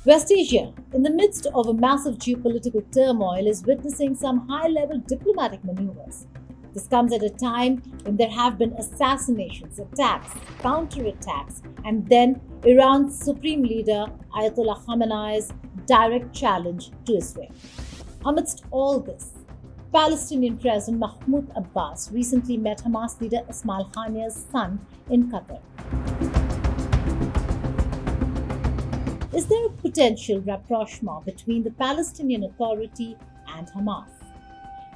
West Asia, in the midst of a massive geopolitical turmoil, is witnessing some high-level diplomatic maneuvers. This comes at a time when there have been assassinations, attacks, counterattacks, and then Iran's supreme leader Ayatollah Khamenei's direct challenge to Israel. Amidst all this, Palestinian President Mahmoud Abbas recently met Hamas leader Ismail Haniyeh's son in Qatar. Is there a potential rapprochement between the Palestinian Authority and Hamas?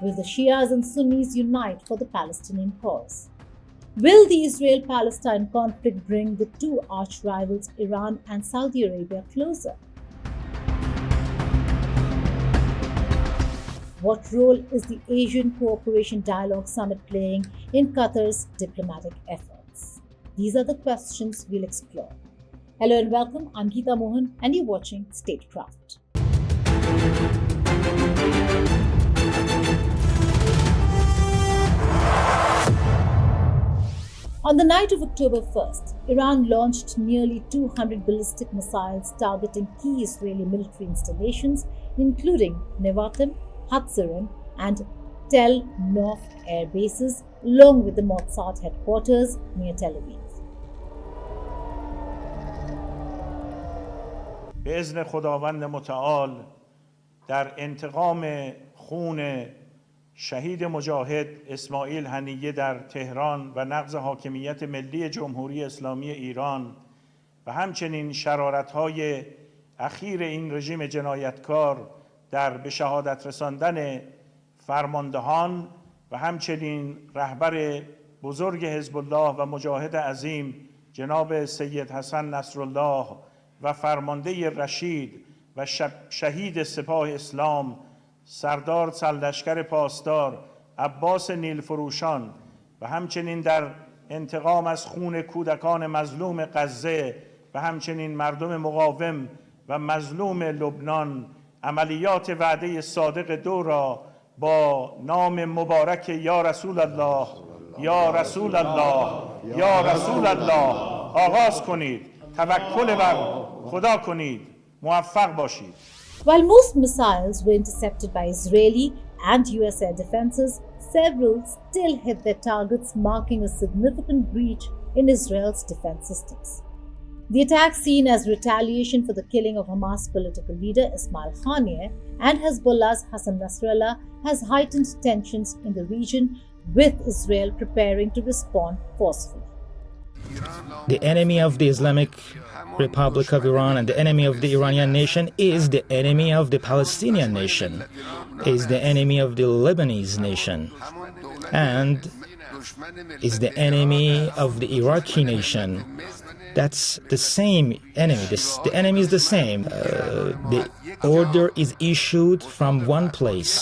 Will the Shias and Sunnis unite for the Palestinian cause? Will the Israel-Palestine conflict bring the two arch-rivals Iran and Saudi Arabia closer? What role is the Asian Cooperation Dialogue Summit playing in Qatar's diplomatic efforts? These are the questions we'll explore. Hello and welcome, I'm Geeta Mohan and you're watching Statecraft. On the night of October 1st, Iran launched nearly 200 ballistic missiles targeting key Israeli military installations, including Nevatim, Hatzerim, and Tel Nof air bases, along with the Mossad headquarters near Tel Aviv. به اذن خداوند متعال در انتقام خون شهید مجاهد اسماعیل هنیه در تهران و نقض حاکمیت ملی جمهوری اسلامی ایران و همچنین شرارت‌های اخیر این رژیم جنایتکار در به شهادت رساندن فرماندهان و همچنین رهبر بزرگ حزب الله و مجاهد عظیم جناب سید حسن نصرالله و فرمانده رشید و شهید سپاه اسلام سردار سرلشکر پاسدار عباس نیلفروشان و همچنین در انتقام از خون کودکان مظلوم غزه و همچنین مردم مقاوم و مظلوم لبنان عملیات وعده صادق دو را با نام مبارک یا رسول الله یا رسول الله یا رسول الله آغاز کنید. توکل بر خدا کنید. موفق باشید. While most missiles were intercepted by Israeli and US air defenses, several still hit their targets, marking a significant breach in Israel's defense systems. The attack, seen as retaliation for the killing of Hamas political leader Ismail Haniyeh and Hezbollah's Hassan Nasrallah, has heightened tensions in the region, with Israel preparing to respond forcefully. The enemy of the Islamic Republic of Iran and the enemy of the Iranian nation is the enemy of the Palestinian nation, is the enemy of the Lebanese nation, and is the enemy of the Iraqi nation. That's the same enemy. The enemy is the same. The order is issued from one place.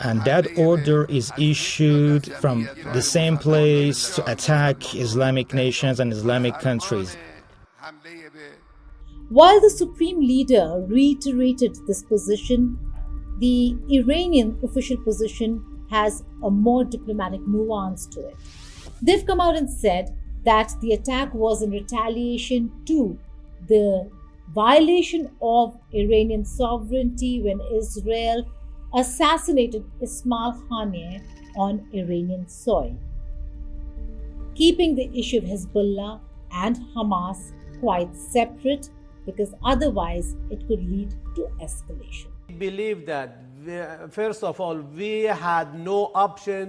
And that order is issued from the same place to attack Islamic nations and Islamic countries. While the supreme leader reiterated this position, the Iranian official position has a more diplomatic nuance to it. They've come out and said that the attack was in retaliation to the violation of Iranian sovereignty when Israel assassinated Ismail Haniyeh on Iranian soil, keeping the issue of Hezbollah and Hamas quite separate, because otherwise it could lead to escalation. I believe that, first of all, we had no option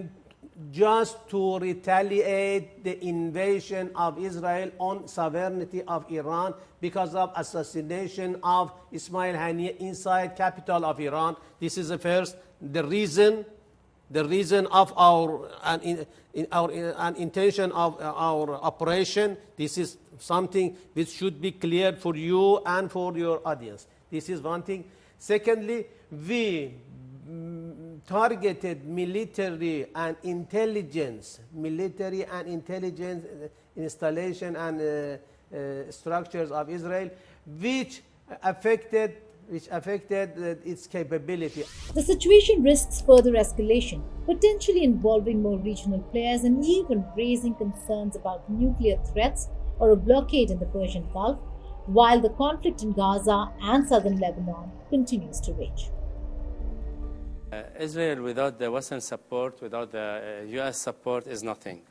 just to retaliate the invasion of Israel on sovereignty of Iran because of assassination of Ismail Haniyeh inside capital of Iran. This is the first, the reason of our intention of our operation. This is something which should be clear for you and for your audience. This is one thing. Secondly, we targeted military and intelligence installation and structures of Israel, which affected its capability. The situation risks further escalation, potentially involving more regional players and even raising concerns about nuclear threats or a blockade in the Persian Gulf, while the conflict in Gaza and southern Lebanon continues to rage. Israel without the Western support, without the U.S. support is nothing.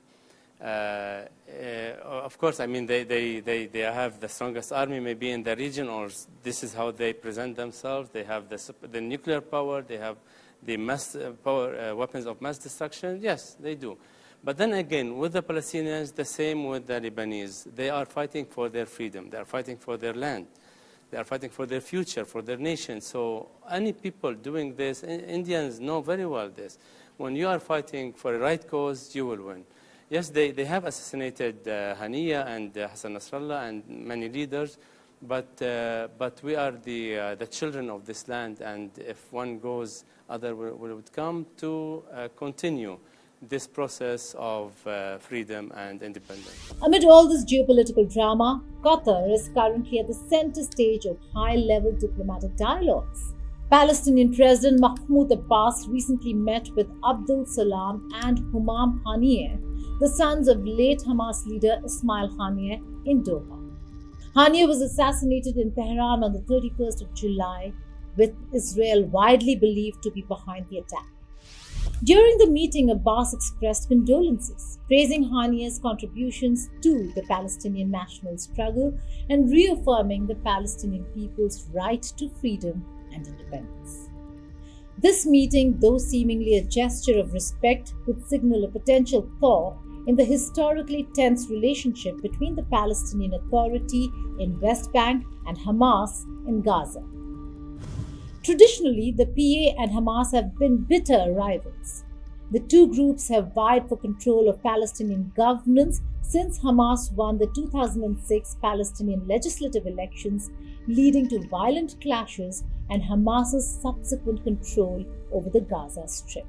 Of course, I mean, they have the strongest army maybe in the region, or this is how they present themselves. They have the nuclear power, they have the mass power, weapons of mass destruction. Yes, they do. But then again, with the Palestinians, the same with the Lebanese. They are fighting for their freedom. They are fighting for their land. They are fighting for their future, for their nation. So any people doing this, Indians know very well this. When you are fighting for a right cause, you will win. Yes, they have assassinated Haniya and Hassan Nasrallah and many leaders, but we are the children of this land, and if one goes, other would come to continue this process of freedom and independence. Amid all this geopolitical drama, Qatar is currently at the center stage of high-level diplomatic dialogues. Palestinian President Mahmoud Abbas recently met with Abdul Salam and Humam Haniyeh, the sons of late Hamas leader Ismail Haniyeh, in Doha. Haniyeh was assassinated in Tehran on the 31st of July, with Israel widely believed to be behind the attack. During the meeting, Abbas expressed condolences, praising Haniyeh's contributions to the Palestinian national struggle and reaffirming the Palestinian people's right to freedom and independence. This meeting, though seemingly a gesture of respect, could signal a potential thaw in the historically tense relationship between the Palestinian Authority in West Bank and Hamas in Gaza. Traditionally, the PA and Hamas have been bitter rivals. The two groups have vied for control of Palestinian governance since Hamas won the 2006 Palestinian legislative elections, leading to violent clashes and Hamas's subsequent control over the Gaza Strip.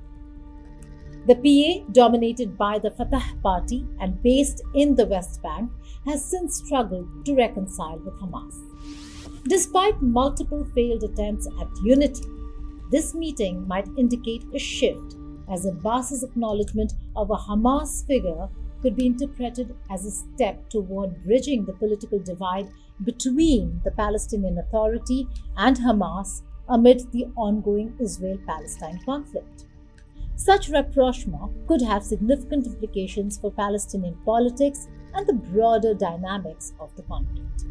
The PA, dominated by the Fatah party and based in the West Bank, has since struggled to reconcile with Hamas. Despite multiple failed attempts at unity, this meeting might indicate a shift, as Abbas's acknowledgement of a Hamas figure could be interpreted as a step toward bridging the political divide between the Palestinian Authority and Hamas amid the ongoing Israel-Palestine conflict. Such rapprochement could have significant implications for Palestinian politics and the broader dynamics of the conflict.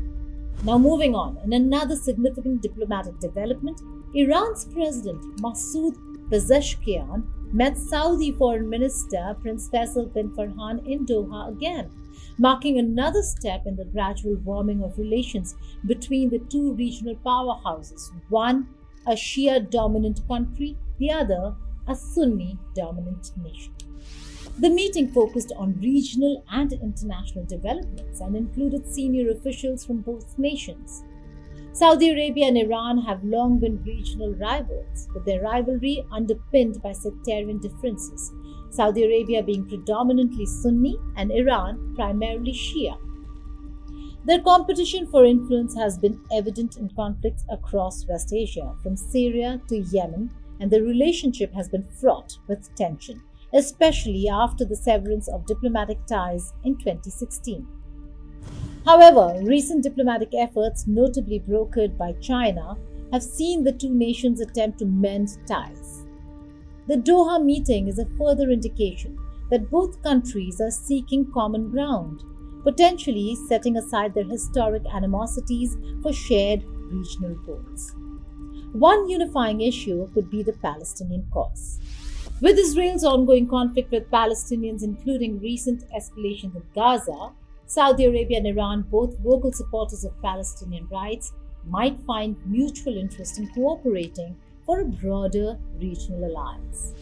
Now moving on, in another significant diplomatic development, Iran's President Masoud Pezeshkian met Saudi Foreign Minister Prince Faisal bin Farhan in Doha again, marking another step in the gradual warming of relations between the two regional powerhouses, one a Shia-dominant country, the other a Sunni-dominant nation. The meeting focused on regional and international developments and included senior officials from both nations. Saudi Arabia and Iran have long been regional rivals, with their rivalry underpinned by sectarian differences, Saudi Arabia being predominantly Sunni and Iran primarily Shia. Their competition for influence has been evident in conflicts across West Asia, from Syria to Yemen, and the relationship has been fraught with tension, especially after the severance of diplomatic ties in 2016. However, recent diplomatic efforts, notably brokered by China, have seen the two nations attempt to mend ties. The Doha meeting is a further indication that both countries are seeking common ground, potentially setting aside their historic animosities for shared regional goals. One unifying issue could be the Palestinian cause. With Israel's ongoing conflict with Palestinians, including recent escalations in Gaza, Saudi Arabia and Iran, both vocal supporters of Palestinian rights, might find mutual interest in cooperating for a broader regional alliance.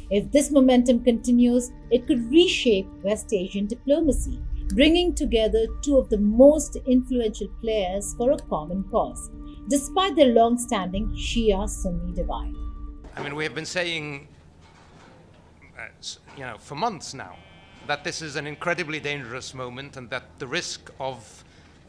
If this momentum continues, it could reshape West Asian diplomacy, bringing together two of the most influential players for a common cause, despite their long-standing Shia-Sunni divide. I mean, we have been saying for months now, that this is an incredibly dangerous moment and that the risk of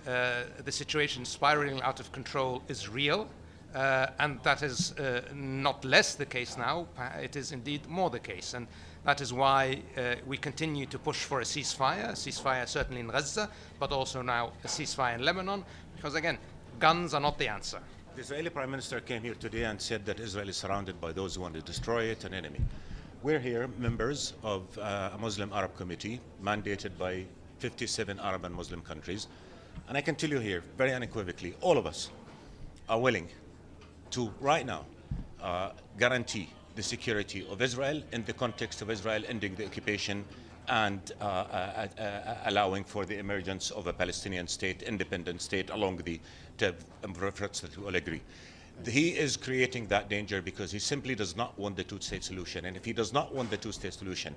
the situation spiraling out of control is real. And that is not less the case now, it is indeed more the case. And that is why we continue to push for a ceasefire certainly in Gaza, but also now a ceasefire in Lebanon, because again, guns are not the answer. The Israeli Prime Minister came here today and said that Israel is surrounded by those who want to destroy it, an enemy. We're here, members of a Muslim Arab committee mandated by 57 Arab and Muslim countries. And I can tell you here, very unequivocally, all of us are willing to, right now, guarantee the security of Israel in the context of Israel ending the occupation and allowing for the emergence of a Palestinian state, independent state, along the efforts that we all agree. He is creating that danger because he simply does not want the two-state solution. And if he does not want the two-state solution,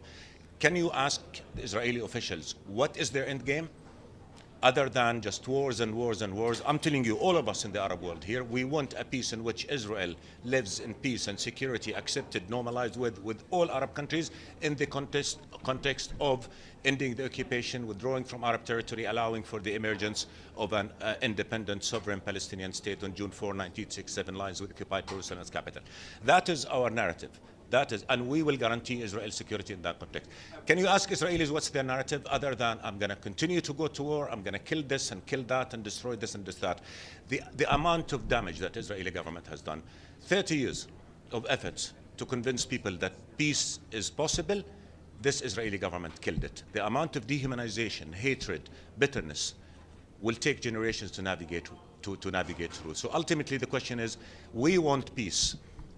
can you ask the Israeli officials, what is their end game? Other than just wars and wars and wars. I'm telling you, all of us in the Arab world here, we want a peace in which Israel lives in peace and security, accepted, normalized with all Arab countries in the context of ending the occupation, withdrawing from Arab territory, allowing for the emergence of an independent sovereign Palestinian state on June 4, 1967, lines with occupied Jerusalem as capital. That is our narrative. That is, and we will guarantee Israel's security in that context. Can you ask Israelis what's their narrative other than I'm going to continue to go to war, I'm going to kill this and kill that and destroy this and that? The amount of damage that Israeli government has done, 30 years of efforts to convince people that peace is possible, this Israeli government killed it. The amount of dehumanization, hatred, bitterness will take generations to navigate through. So ultimately the question is, we want peace.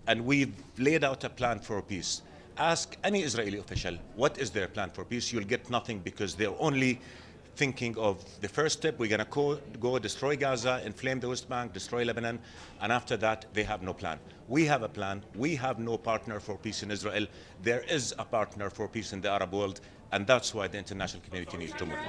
And we've laid out a plan for peace. Ask any Israeli official, what is their plan for peace? You'll get nothing because they're only thinking of the first step. We're going to go destroy Gaza, inflame the West Bank, destroy Lebanon, and after that, they have no plan. We have a plan. We have no partner for peace in Israel. There is a partner for peace in the Arab world, and that's why the international community needs to move.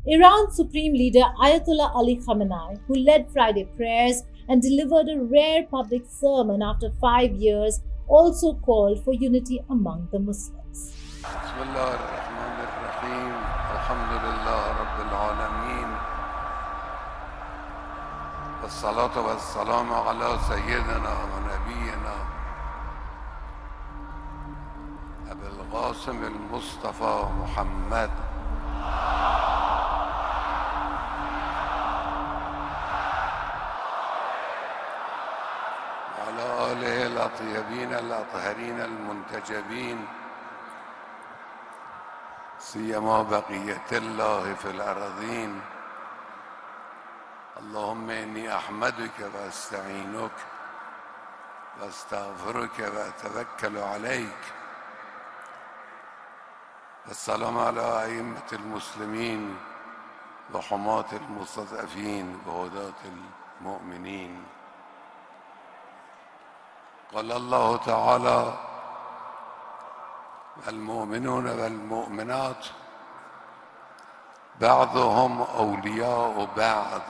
Iran's Supreme Leader Ayatollah Ali Khamenei, who led Friday prayers and delivered a rare public sermon after 5 years, also called for unity among the Muslims. وعلى آله الأطيبين الأطهرين المنتجبين سيما بقية الله في الأراضين اللهم إني أحمدك وأستعينك وأستغفرك وأتوكل عليك السلام على أئمة المسلمين وحماة المستضعفين وهداة المؤمنين قال الله تعالى المؤمنون والمؤمنات بعضهم أولياء بعض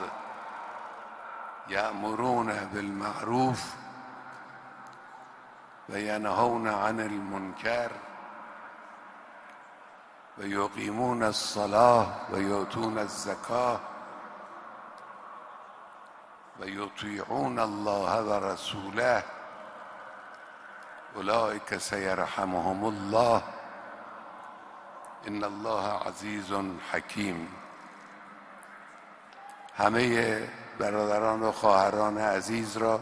يأمرون بالمعروف وينهون عن المنكر ويقيمون الصلاة ويؤتون الزكاة ويطيعون الله ورسوله أولئك سيرحمهم الله إن الله عزیز حکیم. همه برادران و خواهران عزیز را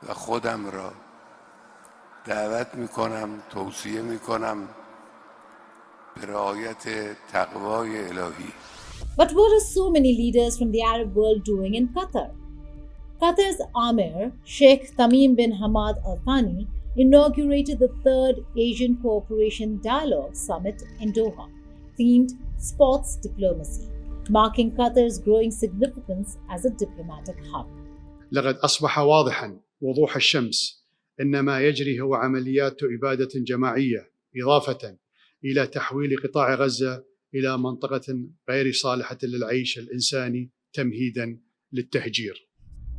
و خودم را دعوت میکنم، توصیه میکنم به رعایت تقوای الهی. But what are so many leaders from the Arab world doing in Qatar? Qatar's Amir, Sheikh Tamim bin Hamad Al Thani, inaugurated the third Asian Cooperation Dialogue Summit in Doha, themed Sports Diplomacy, marking Qatar's growing significance as a diplomatic hub. لقد أصبح واضحا وضوح الشمس أن ما يجري هو عمليات إبادة جماعية إضافة إلى تحويل قطاع غزة إلى منطقة غير صالحة للعيش الإنساني تمهيدا للتهجير.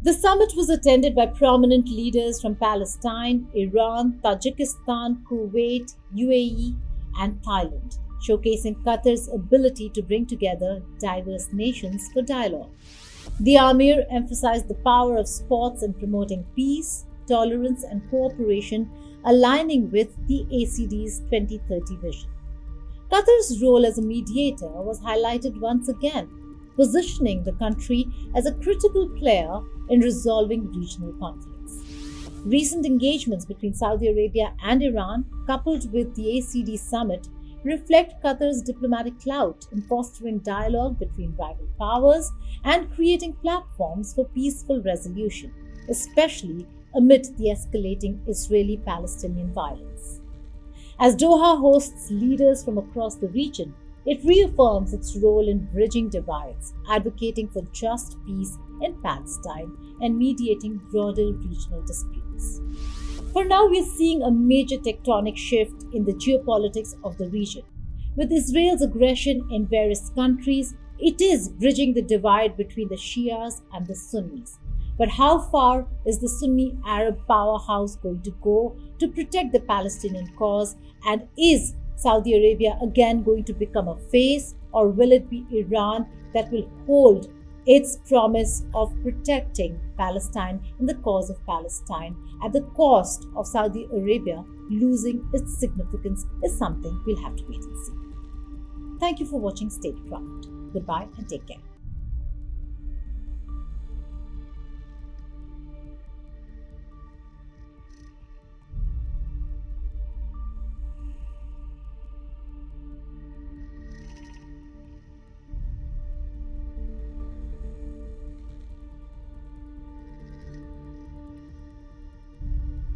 The summit was attended by prominent leaders from Palestine, Iran, Tajikistan, Kuwait, UAE, and Thailand, showcasing Qatar's ability to bring together diverse nations for dialogue. The Amir emphasized the power of sports in promoting peace, tolerance, and cooperation, aligning with the ACD's 2030 vision. Qatar's role as a mediator was highlighted once again, positioning the country as a critical player in resolving regional conflicts. Recent engagements between Saudi Arabia and Iran, coupled with the ACD summit, reflect Qatar's diplomatic clout in fostering dialogue between rival powers and creating platforms for peaceful resolution, especially amid the escalating Israeli-Palestinian violence. As Doha hosts leaders from across the region, it reaffirms its role in bridging divides, advocating for just peace in Palestine and mediating broader regional disputes. For now, we are seeing a major tectonic shift in the geopolitics of the region. With Israel's aggression in various countries, it is bridging the divide between the Shias and the Sunnis. But how far is the Sunni Arab powerhouse going to go to protect the Palestinian cause? And is Saudi Arabia again going to become a face, or will it be Iran that will hold its promise of protecting Palestine and the cause of Palestine at the cost of Saudi Arabia losing its significance is something we'll have to wait and see. Thank you for watching Statecraft. Goodbye and take care.